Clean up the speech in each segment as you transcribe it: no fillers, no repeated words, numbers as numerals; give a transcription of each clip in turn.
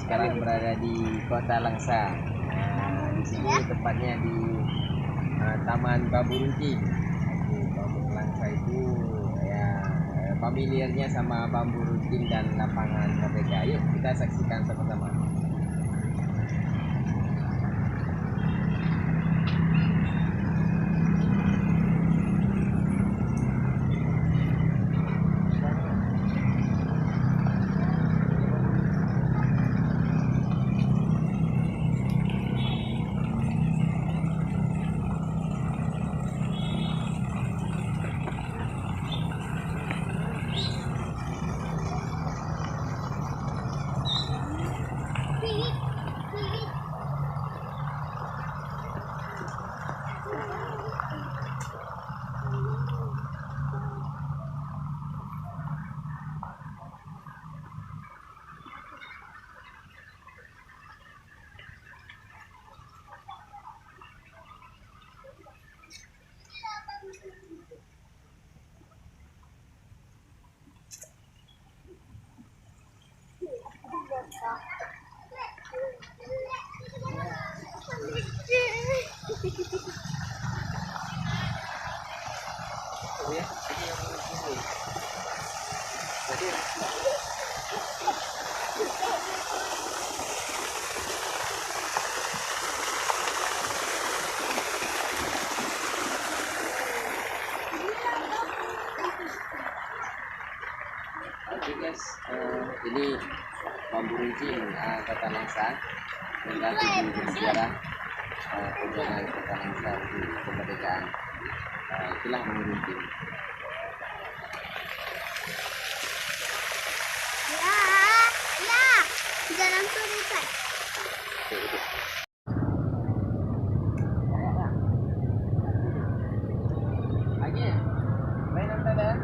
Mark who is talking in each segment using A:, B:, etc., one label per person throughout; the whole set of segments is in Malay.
A: sekarang berada di Kota Langsa. Di sini tepatnya di Taman Bambu Runcing. Bambu Langsa itu ya familiarnya sama Bambu Runcing dan Lapangan Merdeka. Yuk kita saksikan sama-sama. Oke guys, ini Bambu Runcing Kota Langsa, mendaki di bersejarah perjalanan Kota Langsa di kemerdekaan. Itulah Bambu Runcing.
B: Ya, di dalam tulisan.
A: Lagi ya? Main apa dah?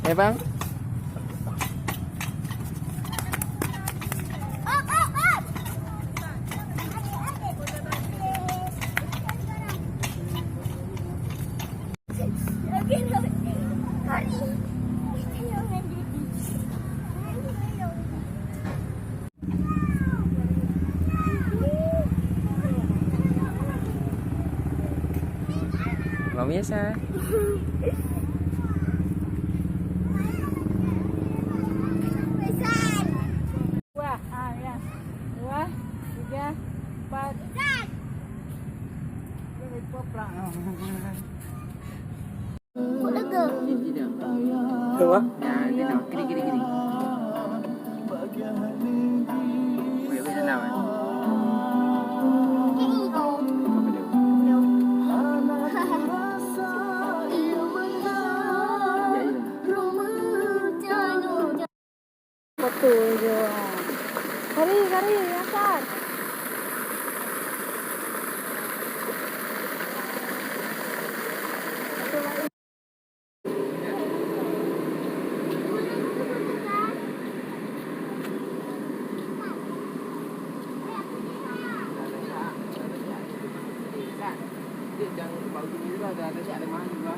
A: Bang? Luar biasa.
B: Kok lega?
A: Coba. Nah, gini. Boleh bersenam kan?
B: Cái y hồn.
A: Kau boleh.
B: Được.
A: Jadi
B: Betul je. Kari, asal.
A: Dia jangan bau tinggi juga, ada siap ada mahal juga.